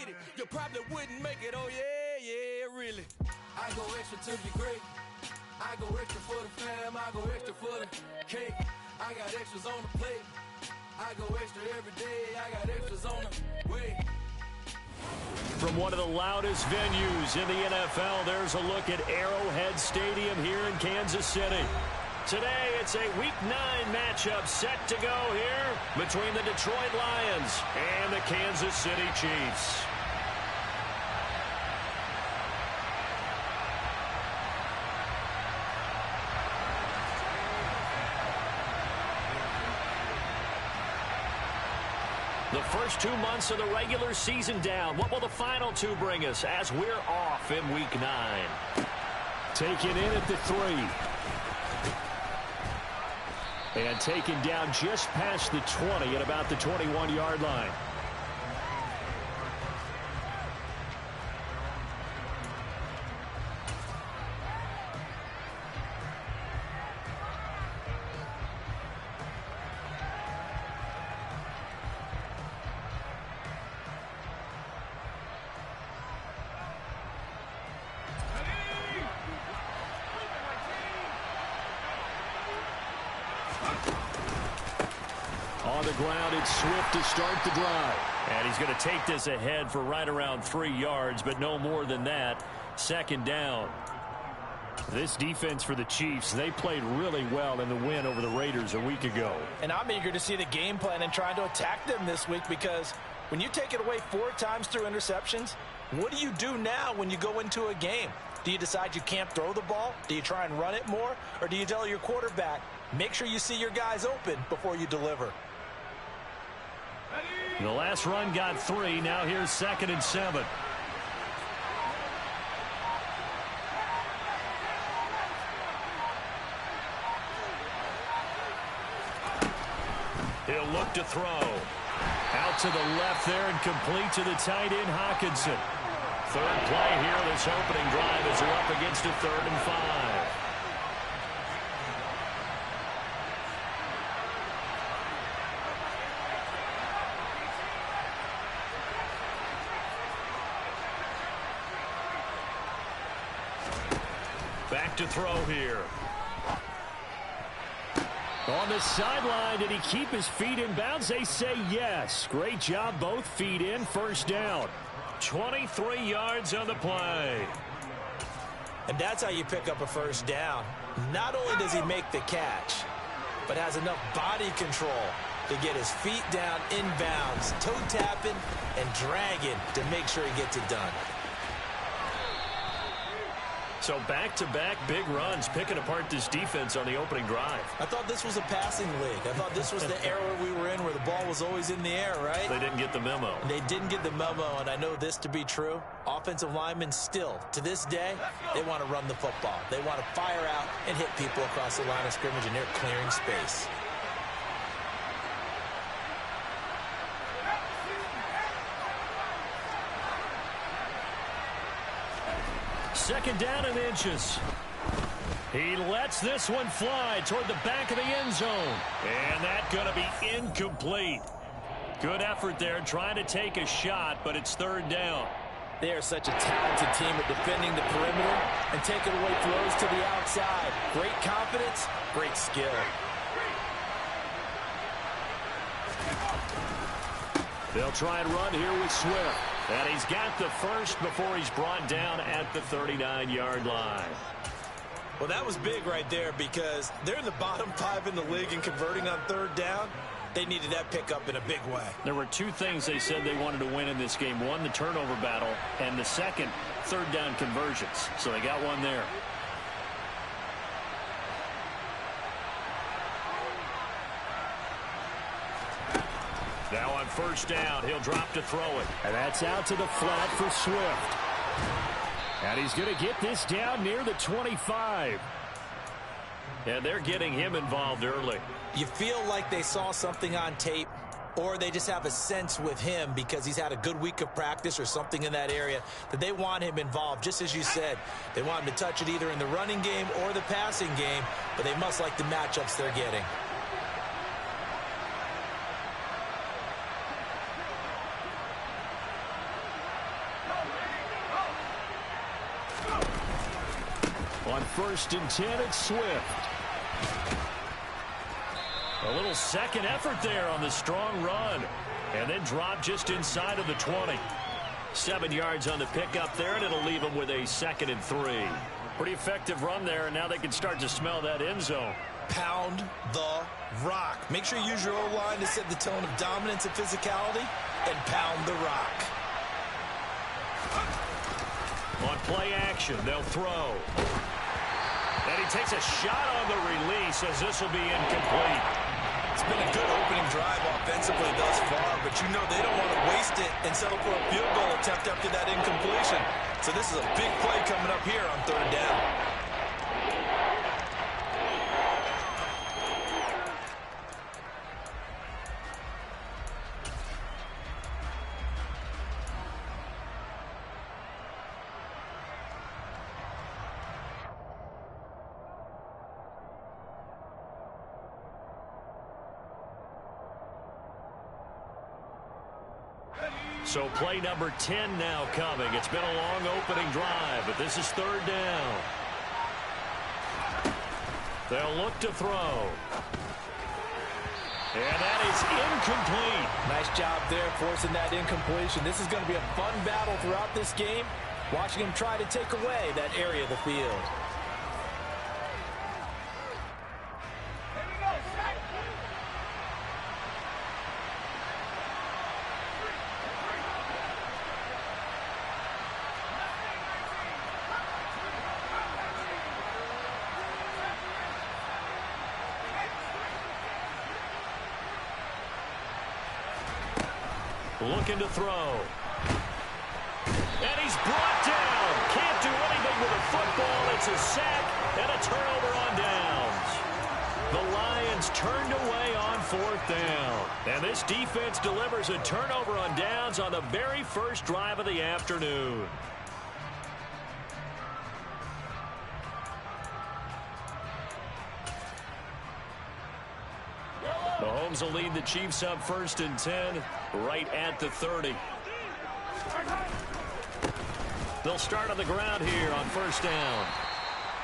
get it. You probably wouldn't make it, oh yeah, yeah, really. I go extra to be great. I go extra for the fam, I go extra for the cake. I got extras on the plate. I go extra every day, I got extras on the way. From one of the loudest venues in the NFL, there's a look at Arrowhead Stadium here in Kansas City. Today, it's a Week 9 matchup set to go here between the Detroit Lions and the Kansas City Chiefs. The first 2 months of the regular season down. What will the final 2 bring us as we're off in Week 9? Taken in at the 3. And taken down just past the 20 at about the 21-yard line. On the ground, it's Swift to start the drive. And he's going to take this ahead for right around 3 yards, but no more than that. Second down. This defense for the Chiefs, they played really well in the win over the Raiders a week ago. And I'm eager to see the game plan and trying to attack them this week, because when you take it away 4 times through interceptions, what do you do now when you go into a game? Do you decide you can't throw the ball? Do you try and run it more? Or do you tell your quarterback, make sure you see your guys open before you deliver? The last run got 3. Now here's 2nd and 7. He'll look to throw. Out to the left there and complete to the tight end, Hockenson. Third play here this opening drive as they're up against a 3rd and 5. Back to throw here. On the sideline, did he keep his feet in bounds? They say yes. Great job, both feet in. First down. 23 yards on the play. And that's how you pick up a first down. Not only does he make the catch, but has enough body control to get his feet down inbounds, toe tapping and dragging to make sure he gets it done. So back-to-back big runs, picking apart this defense on the opening drive. I thought this was a passing league. I thought this was the era we were in where the ball was always in the air, right? They didn't get the memo. They didn't get the memo, and I know this to be true. Offensive linemen still, to this day, they want to run the football. They want to fire out and hit people across the line of scrimmage, and they're clearing space. Second down and inches. He lets this one fly toward the back of the end zone. And that's going to be incomplete. Good effort there trying to take a shot, but it's 3rd down. They are such a talented team at defending the perimeter and taking away throws to the outside. Great confidence, great skill. They'll try and run here with Swift. And he's got the first before he's brought down at the 39-yard line. Well, that was big right there because they're in the bottom 5 in the league in converting on 3rd down. They needed that pickup in a big way. There were 2 things they said they wanted to win in this game. One, the turnover battle, and the second, 3rd down conversions. So they got one there. Now on 1st down, he'll drop to throw it. And that's out to the flat for Swift. And he's going to get this down near the 25. And they're getting him involved early. You feel like they saw something on tape, or they just have a sense with him because he's had a good week of practice or something in that area that they want him involved. Just as you said, they want him to touch it either in the running game or the passing game, but they must like the matchups they're getting. On 1st and 10, it's Swift. A little second effort there on the strong run. And then drop just inside of the 20. 7 yards on the pickup there, and it'll leave them with a 2nd and 3. Pretty effective run there, and now they can start to smell that end zone. Pound the rock. Make sure you use your O-line to set the tone of dominance and physicality, and pound the rock. On play action, they'll throw. And he takes a shot on the release as this will be incomplete. It's been a good opening drive offensively thus far, but you know they don't want to waste it and settle for a field goal attempt after that incompletion. So this is a big play coming up here on 3rd down. So play number 10 now coming. It's been a long opening drive, but this is 3rd down. They'll look to throw. And that is incomplete. Nice job there forcing that incompletion. This is going to be a fun battle throughout this game, watching him try to take away that area of the field. Looking to throw. And he's brought down. Can't do anything with a football. It's a sack and a turnover on downs. The Lions turned away on 4th down. And this defense delivers a turnover on downs on the very first drive of the afternoon. Mahomes will lead the Chiefs up 1st and 10, right at the 30. They'll start on the ground here on 1st down.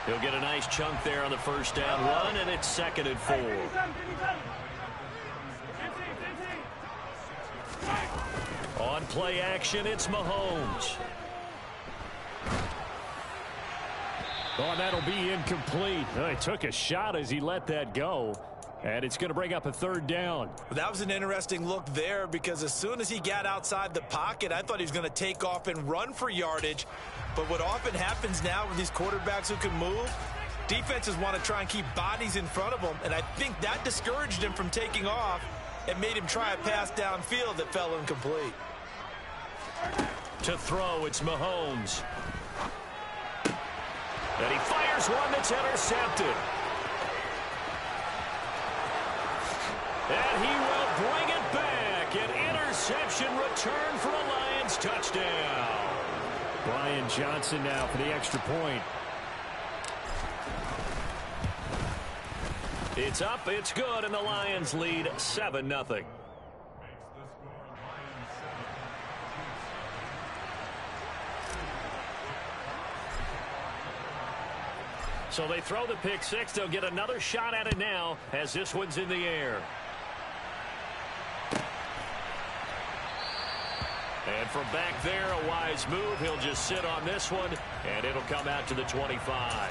He'll get a nice chunk there on the 1st down run, and it's 2nd and 4. On play action, it's Mahomes. Oh, that'll be incomplete. He took a shot as he let that go. And it's going to bring up a 3rd down. That was an interesting look there because as soon as he got outside the pocket, I thought he was going to take off and run for yardage. But what often happens now with these quarterbacks who can move, defenses want to try and keep bodies in front of them. And I think that discouraged him from taking off and made him try a pass downfield that fell incomplete. To throw, it's Mahomes. And he fires one that's intercepted. And he will bring it back. An interception return for a Lions touchdown. Brian Johnson now for the extra point. It's up, it's good, and the Lions lead 7-0. So they throw the pick six. They'll get another shot at it now as this one's in the air. And from back there, a wise move. He'll just sit on this one, and it'll come out to the 25.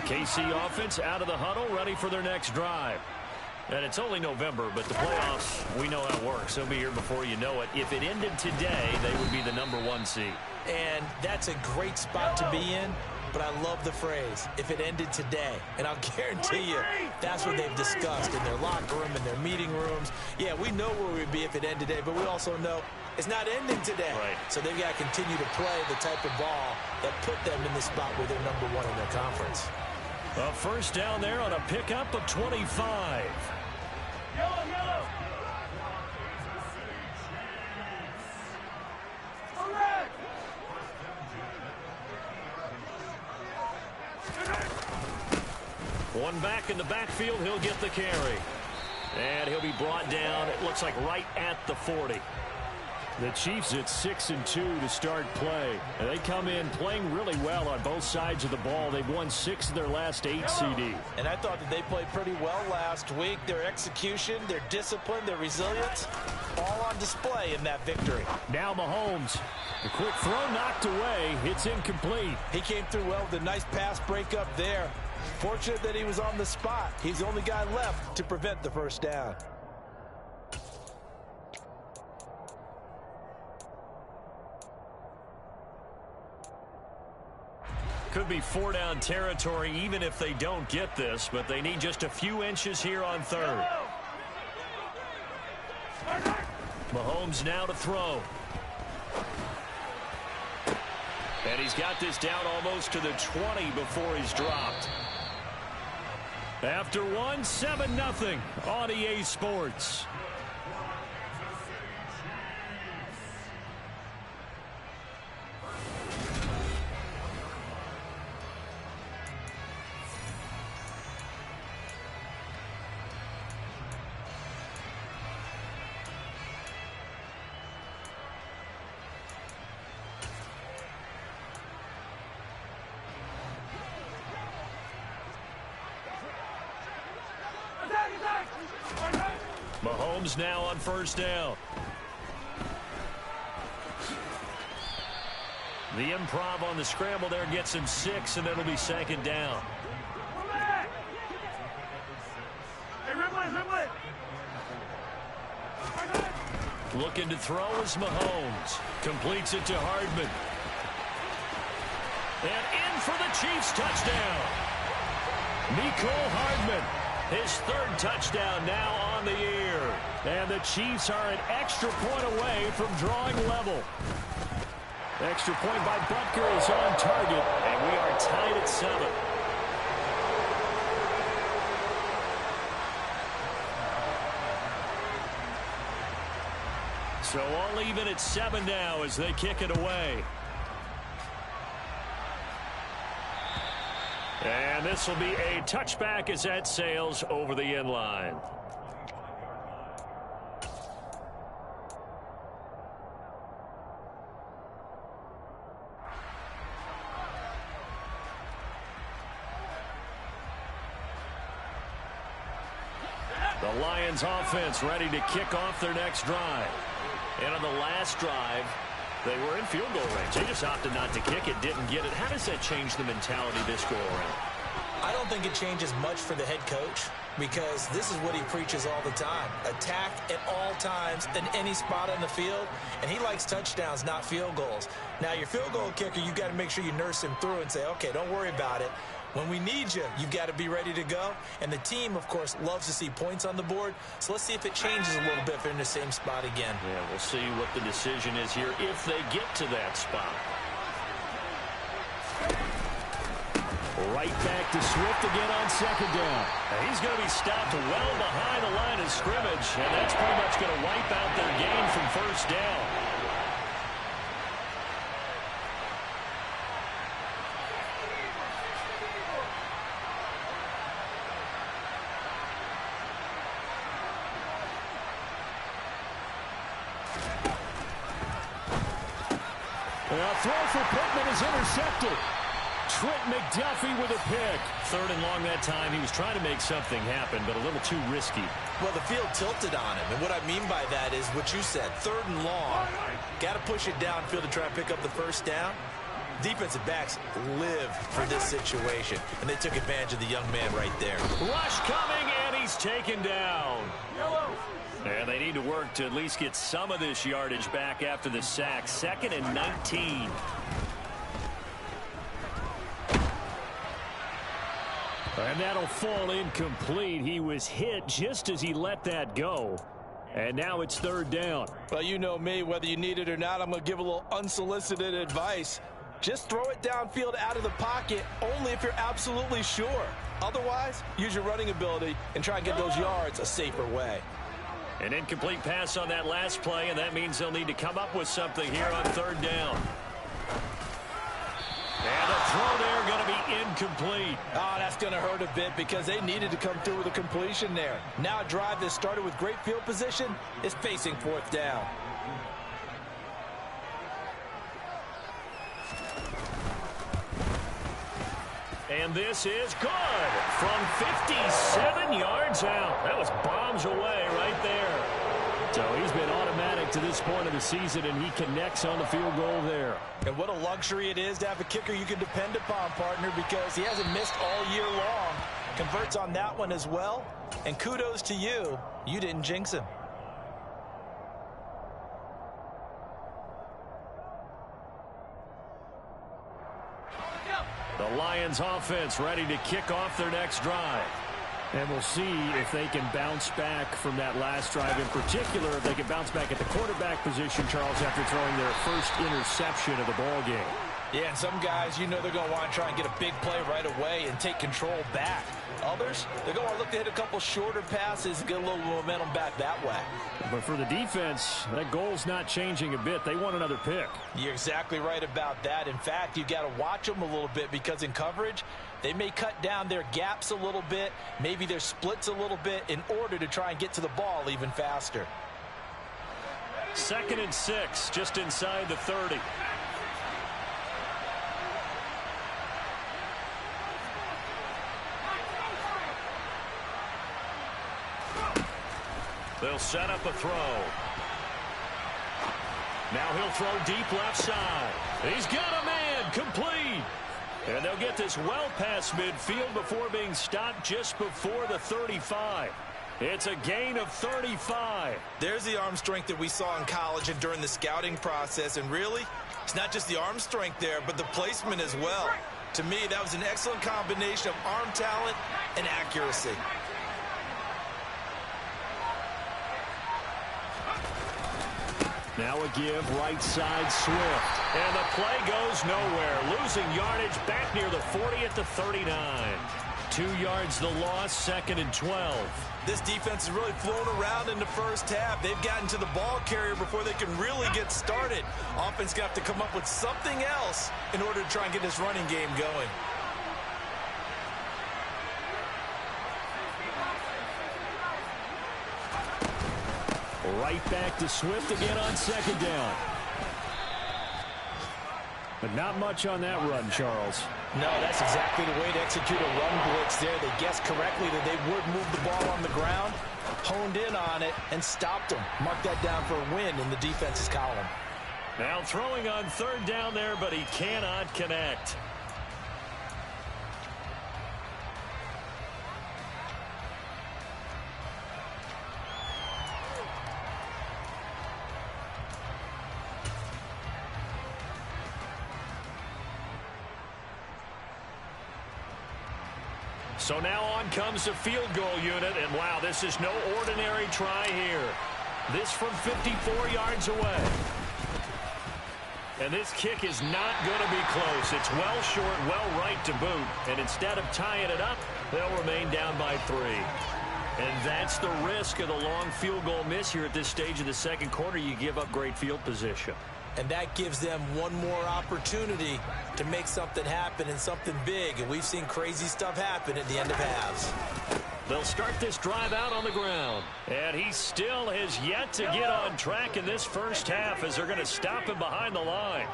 KC offense out of the huddle, ready for their next drive. And it's only November, but the playoffs, we know how it works. They'll be here before you know it. If it ended today, they would be the #1 seed. And that's a great spot to be in, but I love the phrase, if it ended today. And I'll guarantee you, that's what they've discussed in their locker room, in their meeting rooms. Yeah, we know where we'd be if it ended today, but we also know it's not ending today. Right. So they've got to continue to play the type of ball that put them in the spot where they're #1 in their conference. A first down there on a pickup of 25. Yellow. One back in the backfield, he'll get the carry. And he'll be brought down, it looks like right at the 40. The Chiefs at 6-2 to start play. And they come in playing really well on both sides of the ball. They've won 6 of their last 8 CD. And I thought that they played pretty well last week. Their execution, their discipline, their resilience, all on display in that victory. Now Mahomes. The quick throw knocked away. It's incomplete. He came through well with a nice pass breakup there. Fortunate that he was on the spot. He's the only guy left to prevent the first down. Could be 4-down territory even if they don't get this, but they need just a few inches here on third. Mahomes now to throw. And he's got this down almost to the 20 before he's dropped. After one, 7-0 on EA Sports. Mahomes now on first down. The improv on the scramble there gets him 6, and it'll be second down. Looking to throw is Mahomes. Completes it to Hardman. And in for the Chiefs touchdown. Mecole Hardman. His third touchdown now on the year. And the Chiefs are an extra point away from drawing level. Extra point by Butker is on target, and we are tied at 7. So all even at 7 now as they kick it away. And this will be a touchback as that sails over the end line. The Lions offense ready to kick off their next drive. And on the last drive, they were in field goal range. They just opted not to kick it, didn't get it. How does that change the mentality this go around? I don't think it changes much for the head coach because this is what he preaches all the time. Attack at all times in any spot on the field, and he likes touchdowns, not field goals. Now, your field goal kicker, you've got to make sure you nurse him through and say, okay, don't worry about it. When we need you, you've got to be ready to go. And the team, of course, loves to see points on the board. So let's see if it changes a little bit if they're in the same spot again. Yeah, we'll see what the decision is here if they get to that spot. Right back to Swift again on second down. And he's going to be stopped well behind the line of scrimmage. And that's pretty much going to wipe out their gain from first down. A throw for Pittman is intercepted. Trent McDuffie with a pick. Third and long that time. He was trying to make something happen, but a little too risky. Well, the field tilted on him, and what I mean by that is what you said, third and long. Got to push it downfield to try and pick up the first down. Defensive backs live for this situation, and they took advantage of the young man right there. Rush coming, and he's taken down. And they need to work to at least get some of this yardage back after the sack. 2nd and 19. And that'll fall incomplete. He was hit just as he let that go. And now it's third down. Well, you know me, whether you need it or not, I'm going to give a little unsolicited advice. Just throw it downfield out of the pocket only if you're absolutely sure. Otherwise, use your running ability and try and get those yards a safer way. An incomplete pass on that last play, and that means they'll need to come up with something here on third down. And the throw there going to be incomplete. Oh, that's going to hurt a bit because they needed to come through with a completion there. Now a drive that started with great field position is facing fourth down. And this is good from 57 yards out. That was bombs away right there. So he's been automatic to this point of the season, and he connects on the field goal there. And what a luxury it is to have a kicker you can depend upon, partner, because he hasn't missed all year long. Converts on that one as well. And kudos to you. You didn't jinx him. The Lions offense ready to kick off their next drive. And we'll see if they can bounce back from that last drive. In particular, if they can bounce back at the quarterback position, Charles, after throwing their first interception of the ball game. Yeah, and some guys, you know they're going to want to try and get a big play right away and take control back. Others, they're going to look to hit a couple shorter passes and get a little momentum back that way. But for the defense, that goal's not changing a bit. They want another pick. You're exactly right about that. In fact, you've got to watch them a little bit because in coverage, they may cut down their gaps a little bit, maybe their splits a little bit in order to try and get to the ball even faster. 2nd and 6, just inside the 30. They'll set up a throw. Now he'll throw deep left side. He's got a man, complete. And they'll get this well past midfield before being stopped just before the 35. It's a gain of 35. There's the arm strength that we saw in college and during the scouting process. And really, it's not just the arm strength there, but the placement as well. To me, that was an excellent combination of arm talent and accuracy. Now a give, right side, Swift. And the play goes nowhere. Losing yardage back near the 40 at the 39. 2 yards the loss, 2nd and 12. This defense has really flown around in the first half. They've gotten to the ball carrier before they can really get started. Offense got to come up with something else in order to try and get this running game going. Right back to Swift again on 2nd down. But not much on that run, Charles. No, that's exactly the way to execute a run blitz there. They guessed correctly that they would move the ball on the ground, honed in on it, and stopped them. Mark that down for a win in the defense's column. Now throwing on 3rd down there, but he cannot connect. So now on comes the field goal unit, and wow, this is no ordinary try here. This from 54 yards away. And this kick is not going to be close. It's well short, well right to boot. And instead of tying it up, they'll remain down by 3. And that's the risk of the long field goal miss here at this stage of the 2nd quarter. You give up great field position. And that gives them one more opportunity to make something happen and something big. And we've seen crazy stuff happen at the end of halves. They'll start this drive out on the ground. And he still has yet to get on track in this first half as they're going to stop him behind the line.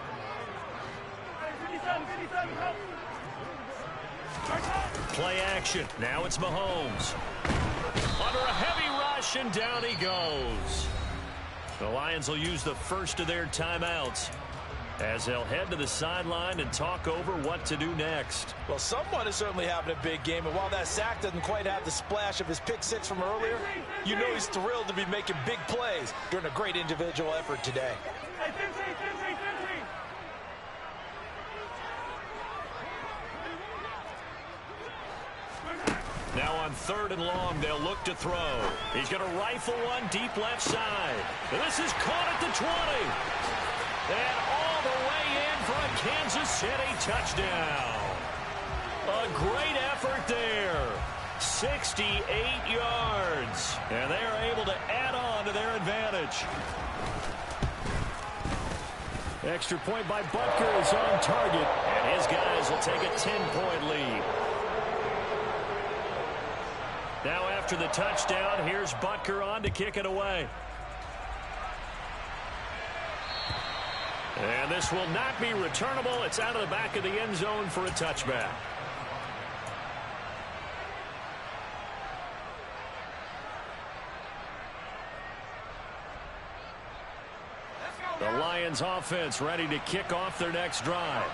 Play action. Now it's Mahomes. Under a heavy rush, and down he goes. The Lions will use the first of their timeouts as they'll head to the sideline and talk over what to do next. Well, someone is certainly having a big game, and while that sack doesn't quite have the splash of his pick six from earlier, you know he's thrilled to be making big plays during a great individual effort today. Now on 3rd and long, they'll look to throw. He's going to rifle one deep left side. And this is caught at the 20. And all the way in for a Kansas City touchdown. A great effort there. 68 yards. And they are able to add on to their advantage. Extra point by Butker is on target, and his guys will take a 10-point lead. Now after the touchdown, here's Butker on to kick it away. And this will not be returnable. It's out of the back of the end zone for a touchback. The Lions offense ready to kick off their next drive.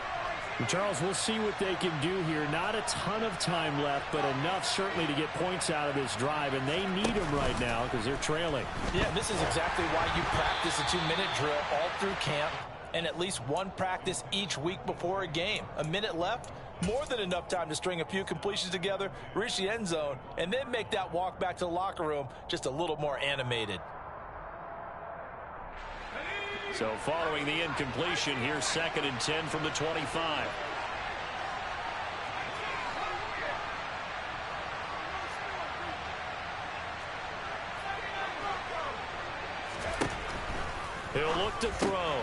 Charles, we'll see what they can do here. Not a ton of time left, but enough certainly to get points out of this drive, and they need them right now because they're trailing. Yeah, this is exactly why you practice a 2-minute drill all through camp and at least one practice each week before a game. A minute left, more than enough time to string a few completions together, reach the end zone, and then make that walk back to the locker room just a little more animated. So following the incompletion, here's 2nd and 10 from the 25. He'll look to throw.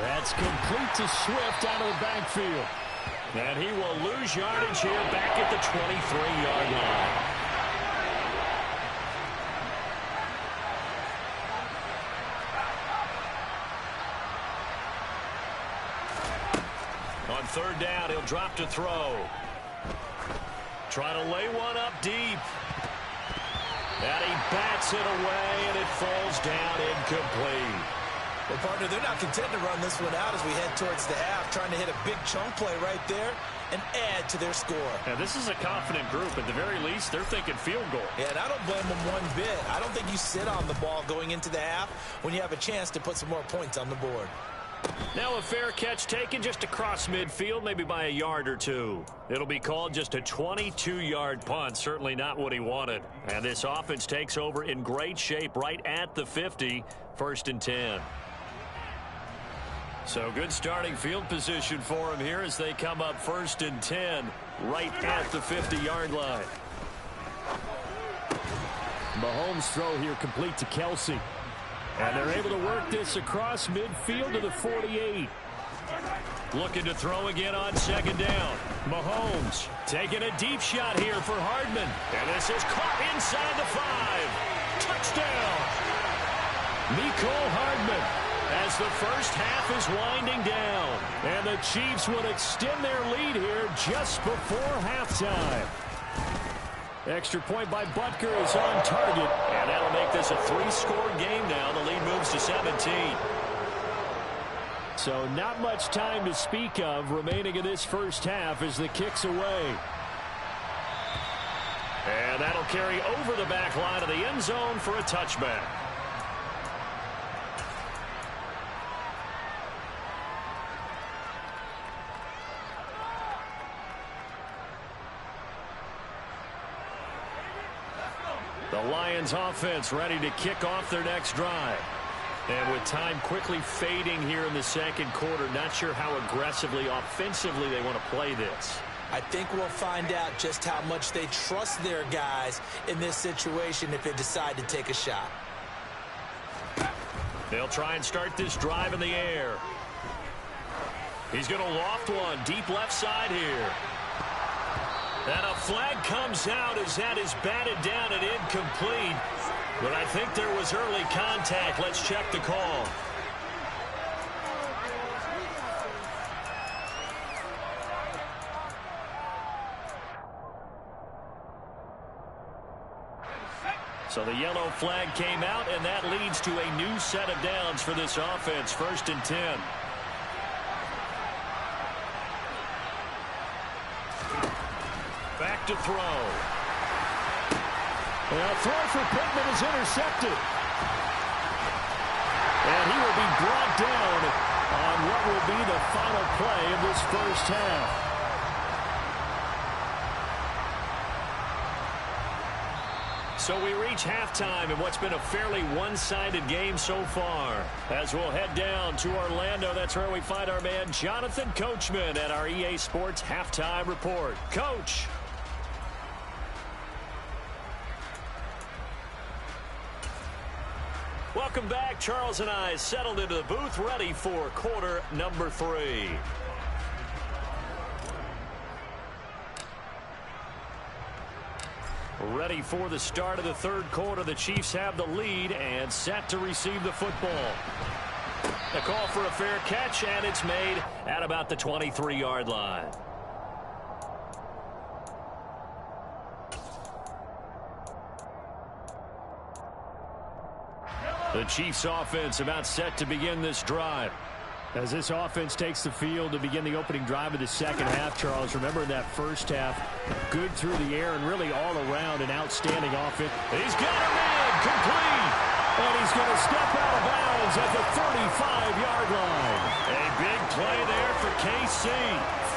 That's complete to Swift out of the backfield. And he will lose yardage here back at the 23-yard line. On 3rd down, he'll drop to throw. Trying to lay one up deep. And he bats it away, and it falls down incomplete. Well, partner, they're not content to run this one out as we head towards the half, trying to hit a big chunk play right there and add to their score. Now, this is a confident group. At the very least, they're thinking field goal. Yeah, and I don't blame them one bit. I don't think you sit on the ball going into the half when you have a chance to put some more points on the board. Now a fair catch taken just across midfield, maybe by a yard or two. It'll be called just a 22-yard punt, certainly not what he wanted. And this offense takes over in great shape right at the 50, 1st and 10. So good starting field position for him here as they come up 1st and 10 right at the 50-yard line. Mahomes' throw here complete to Kelsey. And they're able to work this across midfield to the 48. Looking to throw again on 2nd down. Mahomes taking a deep shot here for Hardman. And this is caught inside the 5. Touchdown! Mecole Hardman as the first half is winding down. And the Chiefs would extend their lead here just before halftime. Extra point by Butker is on target. And that'll make this a 3-score game now. The lead moves to 17. So not much time to speak of remaining in this first half as the kick's away. And that'll carry over the back line of the end zone for a touchback. The Lions offense ready to kick off their next drive. And with time quickly fading here in the 2nd quarter, not sure how aggressively, offensively they want to play this. I think we'll find out just how much they trust their guys in this situation if they decide to take a shot. They'll try and start this drive in the air. He's going to loft one deep left side here. And a flag comes out as that is batted down and incomplete. But I think there was early contact. Let's check the call. So the yellow flag came out, and that leads to a new set of downs for this offense. 1st and 10. Back to throw. A throw for Pittman is intercepted. And he will be brought down on what will be the final play of this first half. So we reach halftime in what's been a fairly one-sided game so far. As we'll head down to Orlando, that's where we find our man Jonathan Coachman at our EA Sports Halftime Report. Coach. Welcome back Charles and I settled into the booth, ready for quarter number 3. Ready for the start of the third quarter. The Chiefs have the lead and set to receive the football. A call for a fair catch, and it's made at about the 23-yard line. The Chiefs offense about set to begin this drive. As this offense takes the field to begin the opening drive of the second half, Charles, remember in that first half, good through the air and really all around an outstanding offense. He's got a man complete. And he's going to step out of bounds at the 35-yard line. A big play there for KC.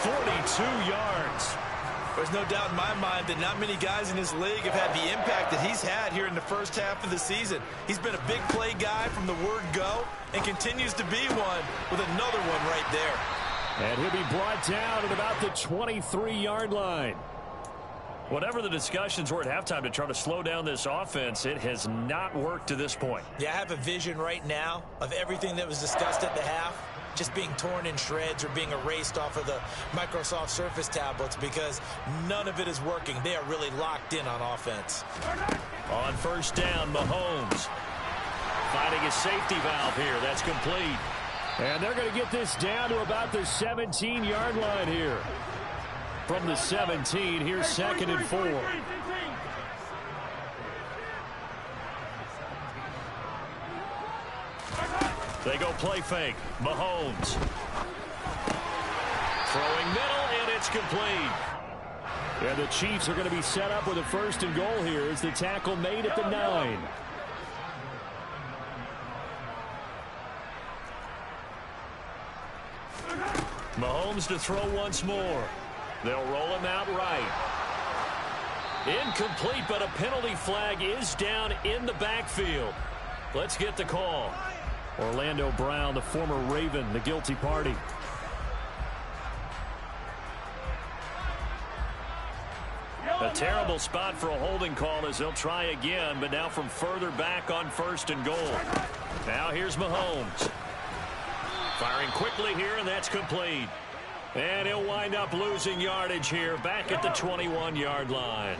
42 yards. There's no doubt in my mind that not many guys in this league have had the impact that he's had here in the first half of the season. He's been a big play guy from the word go and continues to be one with another one right there. And he'll be brought down at about the 23-yard line. Whatever the discussions were at halftime to try to slow down this offense, it has not worked to this point. Yeah, I have a vision right now of everything that was discussed at the half just being torn in shreds or being erased off of the Microsoft Surface tablets because none of it is working. They are really locked in on offense. On first down, Mahomes finding a safety valve here. That's complete. And they're going to get this down to about the 17-yard line here. From the 17, here's 2nd and 4. They go play fake. Mahomes. Throwing middle, and it's complete. And the Chiefs are going to be set up with a 1st and goal here as the tackle made at the 9. Mahomes to throw once more. They'll roll him out right. Incomplete, but a penalty flag is down in the backfield. Let's get the call. Orlando Brown, the former Raven, the guilty party. A terrible spot for a holding call as they'll try again, but now from further back on 1st and goal. Now here's Mahomes. Firing quickly here, and that's complete. And he'll wind up losing yardage here back at the 21-yard line.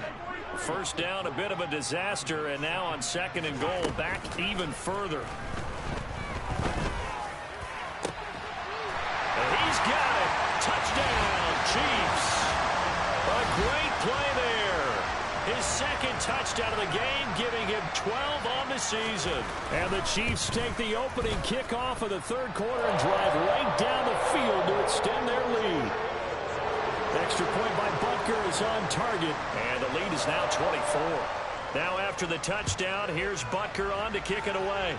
First down, a bit of a disaster, and now on 2nd and goal, back even further. And he's got it. Touchdown, Chiefs. A great play there. His 2nd touchdown of the game, giving him 12 on the season. And the Chiefs take the opening kickoff of the 3rd quarter and drive right down the field to extend their lead. Extra point by Butker is on target. And the lead is now 24. Now after the touchdown, here's Butker on to kick it away.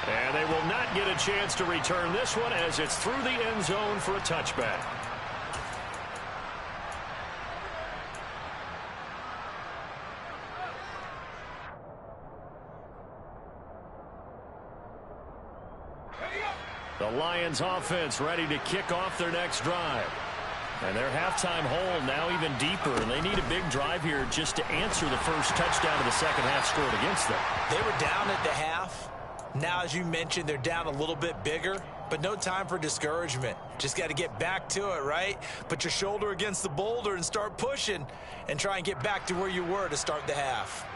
And they will not get a chance to return this one as it's through the end zone for a touchback. The Lions offense ready to kick off their next drive. And their halftime hole now even deeper, and they need a big drive here just to answer the first touchdown of the second half scored against them. They were down at the half. Now, as you mentioned, they're down a little bit bigger, but no time for discouragement. Just got to get back to it, right? Put your shoulder against the boulder and start pushing and try and get back to where you were to start the half.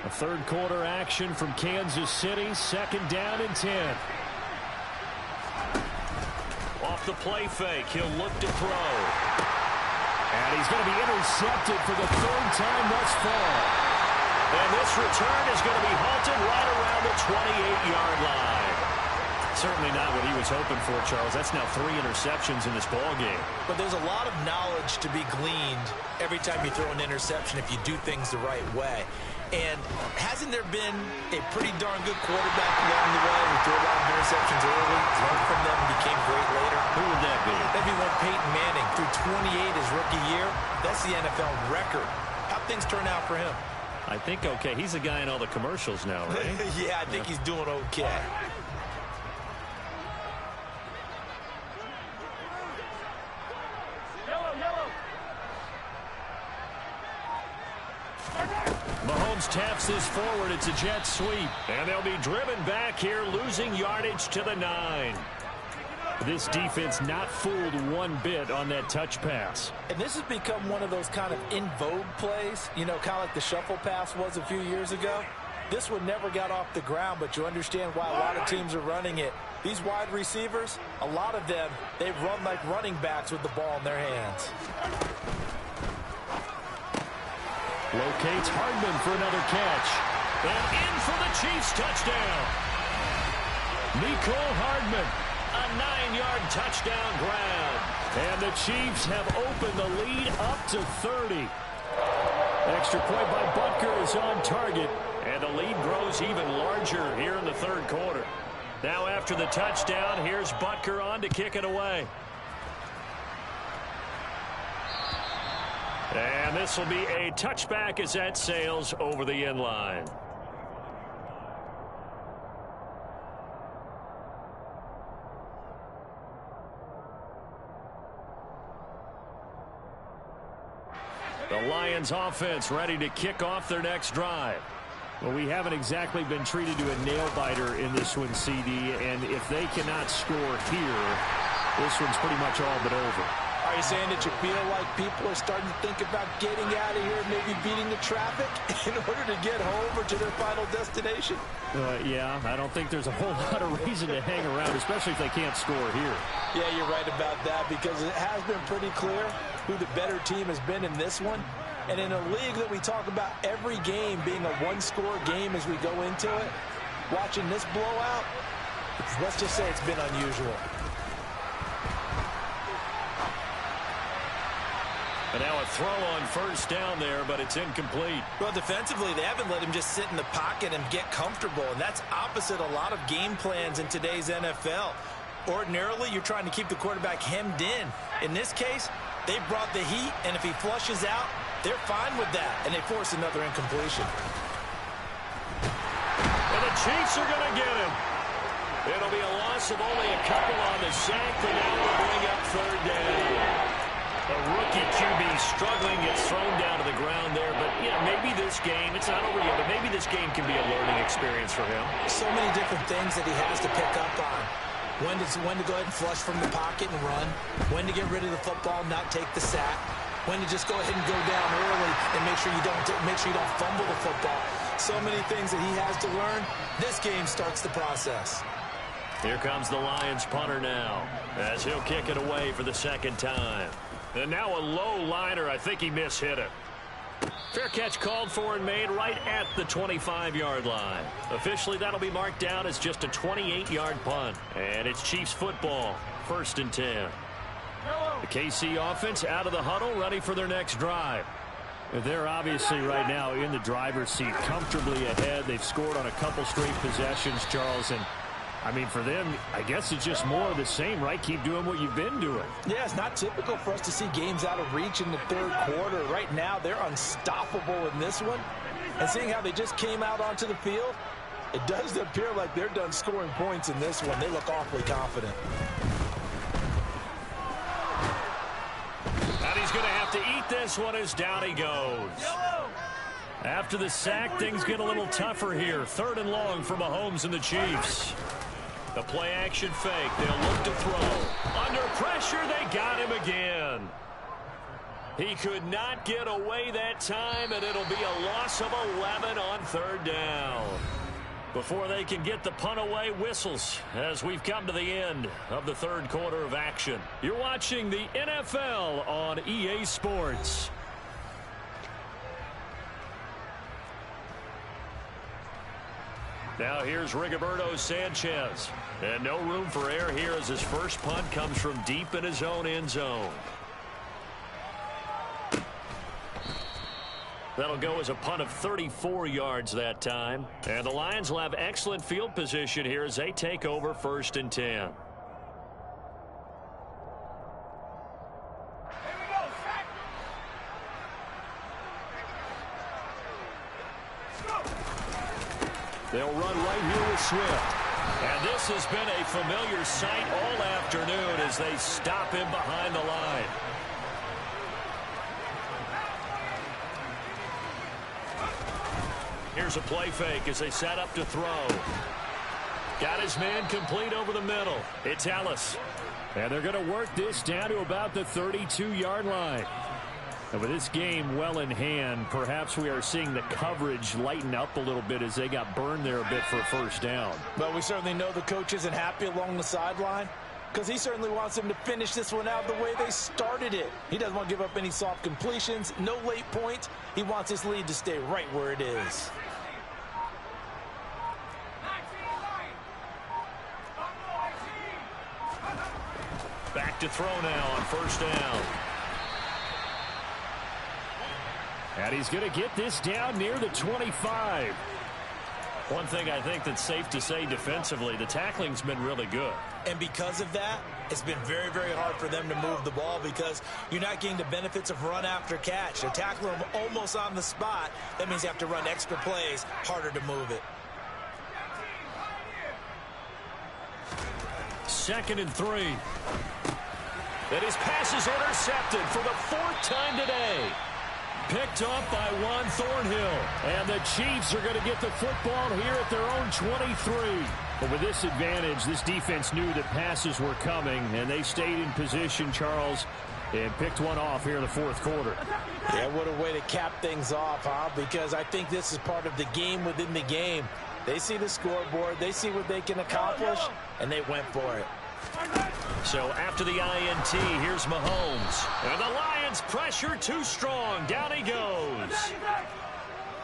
A 3rd quarter action from Kansas City, 2nd down and 10. Off the play fake, he'll look to throw. And he's going to be intercepted for the 3rd time thus far. And this return is going to be halted right around the 28-yard line. Certainly not what he was hoping for, Charles. That's now 3 interceptions in this ball game. But there's a lot of knowledge to be gleaned every time you throw an interception if you do things the right way. And hasn't there been a pretty darn good quarterback along the way who threw a lot of interceptions early, learned from them, and became great later? Who would that be? That'd be one Peyton Manning. Threw 28 his rookie year. That's the NFL record. How'd things turn out for him? I think okay. He's the guy in all the commercials now, right? Yeah, I think he's doing okay. Just taps this forward. It's a jet sweep. And they'll be driven back here, losing yardage to the 9. This defense not fooled one bit on that touch pass. And this has become one of those kind of in vogue plays, you know, kind of like the shuffle pass was a few years ago. This one never got off the ground, but you understand why a lot of teams are running it. These wide receivers, a lot of them, they run like running backs with the ball in their hands. Locates Hardman for another catch. And in for the Chiefs touchdown. Nicole Hardman, a 9-yard touchdown grab. And the Chiefs have opened the lead up to 30. Extra point by Butker is on target. And the lead grows even larger here in the third quarter. Now after the touchdown, here's Butker on to kick it away. And this will be a touchback as that sails over the end line. The Lions offense ready to kick off their next drive. Well, we haven't exactly been treated to a nail-biter in this one, CD, and if they cannot score here, this one's pretty much all but over. Are you saying that you feel like people are starting to think about getting out of here, maybe beating the traffic in order to get home or to their final destination? Yeah, I don't think there's a whole lot of reason to hang around, especially if they can't score here. Yeah, you're right about that, because it has been pretty clear who the better team has been in this one. And in a league that we talk about every game being a one-score game as we go into it, watching this blowout, let's just say it's been unusual. And now a throw on first down there, but it's incomplete. Well, defensively, they haven't let him just sit in the pocket and get comfortable, and that's opposite a lot of game plans in today's NFL. Ordinarily, you're trying to keep the quarterback hemmed in. In this case, they brought the heat, and if he flushes out, they're fine with that, and they force another incompletion. And the Chiefs are going to get him. It'll be a loss of only a couple on the sack, but now they'll bring up third down. A rookie QB struggling, gets thrown down to the ground there, but yeah, maybe this game, it's not over yet, but maybe this game can be a learning experience for him. So many different things that he has to pick up on. When to go ahead and flush from the pocket and run, when to get rid of the football, not take the sack, when to just go ahead and go down early and make sure you don't fumble the football. So many things that he has to learn. This game starts the process. Here comes the Lions punter now, as he'll kick it away for the second time. And now a low liner. I think he mishit it. Fair catch called for and made right at the 25-yard line. Officially, that'll be marked down as just a 28-yard punt. And it's Chiefs football, 1st and 10. The KC offense out of the huddle, ready for their next drive. They're obviously right now in the driver's seat, comfortably ahead. They've scored on a couple straight possessions, Charles, and I mean, for them, I guess it's just more of the same, right? Keep doing what you've been doing. Yeah, it's not typical for us to see games out of reach in the third quarter. Right now, they're unstoppable in this one. And seeing how they just came out onto the field, it does appear like they're done scoring points in this one. They look awfully confident. And he's going to have to eat this one as down he goes. After the sack, things get a little tougher here. 3rd and long for Mahomes and the Chiefs. The play-action fake. They'll look to throw. Under pressure, they got him again. He could not get away that time, and it'll be a loss of 11 on 3rd down. Before they can get the punt away, whistles as we've come to the end of the third quarter of action. You're watching the NFL on EA Sports. Now here's Rigoberto Sanchez. And no room for error here as his first punt comes from deep in his own end zone. That'll go as a punt of 34 yards that time. And the Lions will have excellent field position here as they take over 1st and 10. They'll run right here with Swift. And this has been a familiar sight all afternoon as they stop him behind the line. Here's a play fake as they set up to throw. Got his man complete over the middle. It's Ellis. And they're going to work this down to about the 32-yard line. And with this game well in hand, perhaps we are seeing the coverage lighten up a little bit as they got burned there a bit for a first down. But we certainly know the coach isn't happy along the sideline because he certainly wants them to finish this one out the way they started it. He doesn't want to give up any soft completions, no late points. He wants his lead to stay right where it is. Back to throw now on first down. And he's going to get this down near the 25. One thing I think that's safe to say defensively, the tackling's been really good. And because of that, it's been very, very hard for them to move the ball because you're not getting the benefits of run after catch. They're tackling them almost on the spot. That means you have to run extra plays, harder to move it. 2nd and 3. And his pass is intercepted for the 4th time today. Picked off by Juan Thornhill. And the Chiefs are going to get the football here at their own 23. But with this advantage, this defense knew that passes were coming, and they stayed in position, Charles, and picked one off here in the 4th quarter. Yeah, what a way to cap things off, huh? Because I think this is part of the game within the game. They see the scoreboard, they see what they can accomplish, and they went for it. So after the INT, here's Mahomes. And the Lions pressure too strong. Down he goes.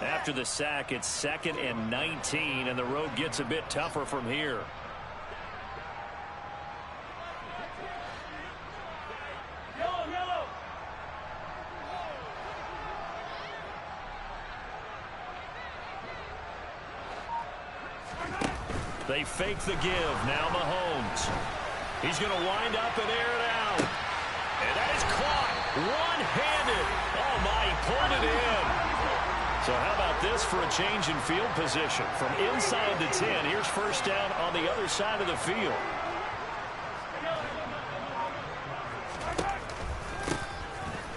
After the sack, it's 2nd and 19, and the road gets a bit tougher from here. They fake the give. Now Mahomes. He's going to wind up and air it out. And that is caught one-handed. Oh, my, he pulled it in. So how about this for a change in field position? From inside the 10, here's first down on the other side of the field.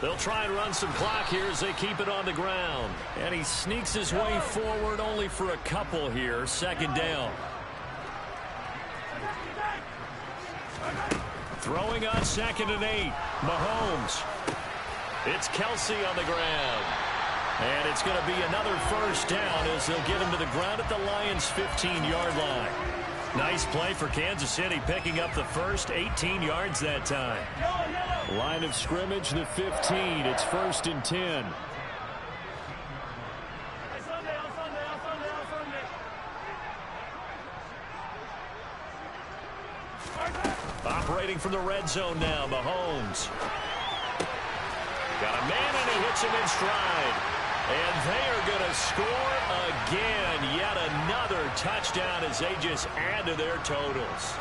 They'll try and run some clock here as they keep it on the ground. And he sneaks his way forward only for a couple here. 2nd down. Throwing on 2nd and 8. Mahomes. It's Kelsey on the ground. And it's going to be another first down as they'll get him to the ground at the Lions' 15-yard line. Nice play for Kansas City, picking up the first 18 yards that time. Line of scrimmage, the 15. It's 1st and 10. Operating from the red zone now, Mahomes. Got a man and he hits him in stride. And they are going to score again. Yet another touchdown as they just add to their totals.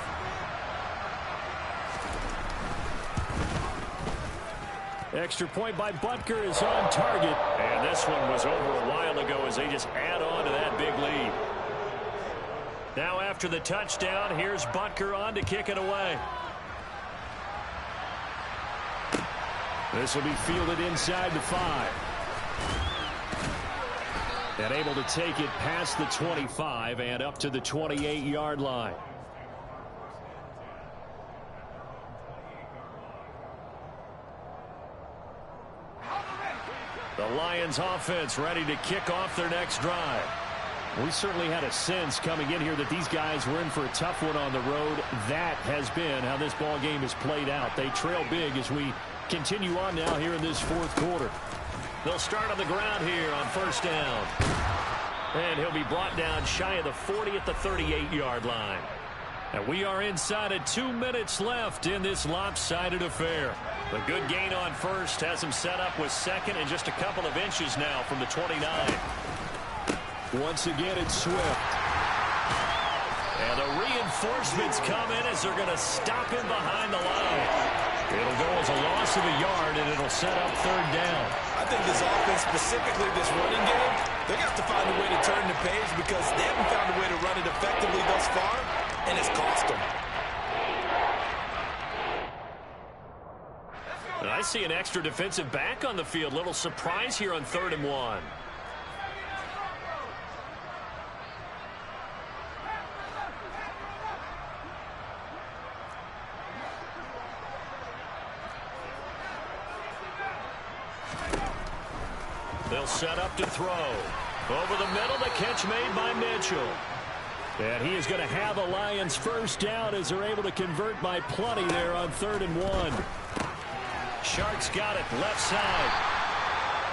Extra point by Butker is on target. And this one was over a while ago as they just add on to that big lead. Now after the touchdown, here's Butker on to kick it away. This will be fielded inside the 5. And able to take it past the 25 and up to the 28-yard line. The Lions offense ready to kick off their next drive. We certainly had a sense coming in here that these guys were in for a tough one on the road. That has been how this ball game has played out. They trail big as we continue on now here in this 4th quarter. They'll start on the ground here on first down. And he'll be brought down shy of the 40 at the 38-yard line. And we are inside of 2 minutes left in this lopsided affair. The good gain on first has him set up with 2nd and just a couple of inches now from the 29. Once again, it's Swift. And the reinforcements come in as they're going to stop him behind the line. It'll go as a loss of a yard, and it'll set up 3rd down. I think this offense, specifically this running game, they're going to have to find a way to turn the page because they haven't found a way to run it effectively thus far, and it's cost them. And I see an extra defensive back on the field. Little surprise here on 3rd and 1. They'll set up to throw. Over the middle, the catch made by Mitchell. And he is going to have a Lions first down as they're able to convert by plenty there on 3rd and 1. Sharks got it left side.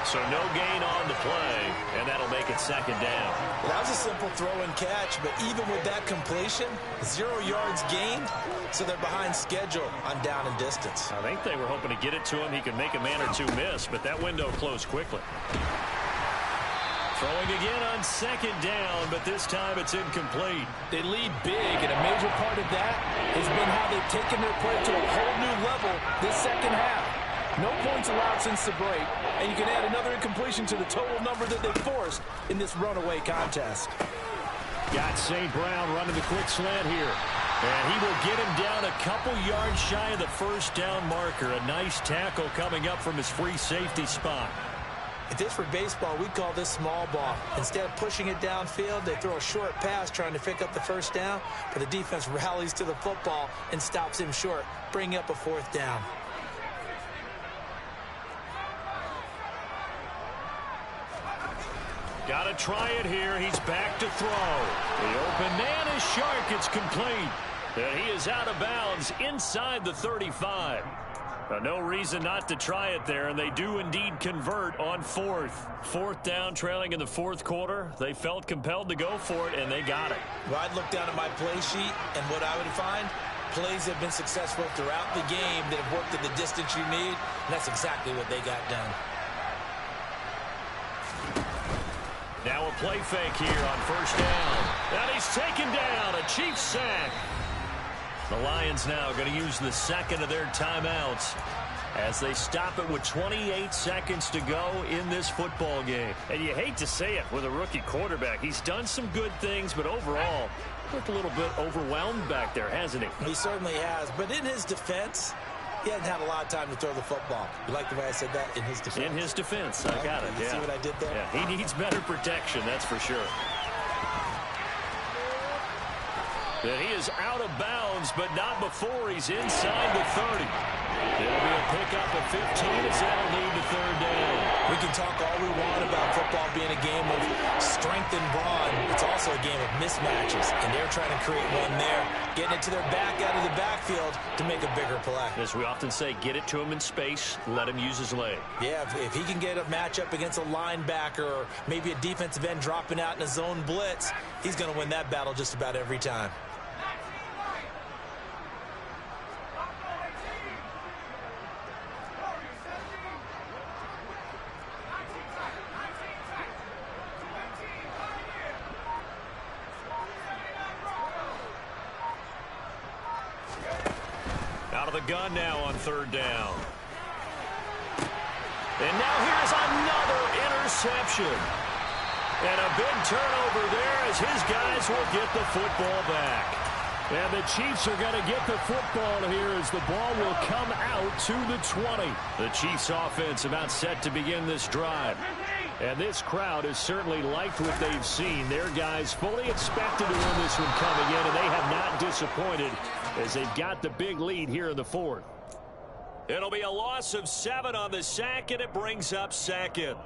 So no gain on the play, and that'll make it 2nd down. That was a simple throw and catch, but even with that completion, 0 yards gained, so they're behind schedule on down and distance. I think they were hoping to get it to him. He could make a man or two miss, but that window closed quickly. Throwing again on 2nd down, but this time it's incomplete. They lead big, and a major part of that has been how they've taken their play to a whole new level this second half. No points allowed since the break, and you can add another incompletion to the total number that they forced in this runaway contest. Got St. Brown running the quick slant here. And he will get him down a couple yards shy of the first down marker. A nice tackle coming up from his free safety spot. If this were baseball, we'd call this small ball. Instead of pushing it downfield, they throw a short pass trying to pick up the first down, but the defense rallies to the football and stops him short, bringing up a 4th down. Got to try it here. He's back to throw. The open man is Shark. It's complete. And he is out of bounds inside the 35. No reason not to try it there, and they do indeed convert on 4th. 4th down, trailing in the 4th quarter. They felt compelled to go for it, and they got it. Well, I'd look down at my play sheet, and what I would find, plays have been successful throughout the game that have worked at the distance you need, and that's exactly what they got done. Now a play fake here on 1st down. And he's taken down. A Chiefs sack. The Lions now going to use the 2nd of their timeouts as they stop it with 28 seconds to go in this football game. And you hate to say it with a rookie quarterback. He's done some good things, but overall, looked a little bit overwhelmed back there, hasn't he? He certainly has. But in his defense, he hasn't had a lot of time to throw the football. You like the way I said that? In his defense. In his defense. I got it. You see what I did there? Yeah, he needs better protection, that's for sure. And he is out of bounds, but not before he's inside the 30. It'll be a pickup of 15 as that'll lead to 3rd down. We can talk all we want about football being a game of strength and brawn. It's also a game of mismatches, and they're trying to create one there, getting it to their back out of the backfield to make a bigger play. As we often say, get it to him in space, let him use his leg. Yeah, if he can get a matchup against a linebacker or maybe a defensive end dropping out in a zone blitz, he's going to win that battle just about every time. Out of the gun now on 3rd down. And now here's another interception. And a big turnover there as his guys will get the football back. And the Chiefs are going to get the football here as the ball will come out to the 20. The Chiefs offense about set to begin this drive. And this crowd has certainly liked what they've seen. Their guys fully expected to win this one coming in, and they have not disappointed as they've got the big lead here in the 4th. It'll be a loss of 7 on the sack, and it brings up 2nd.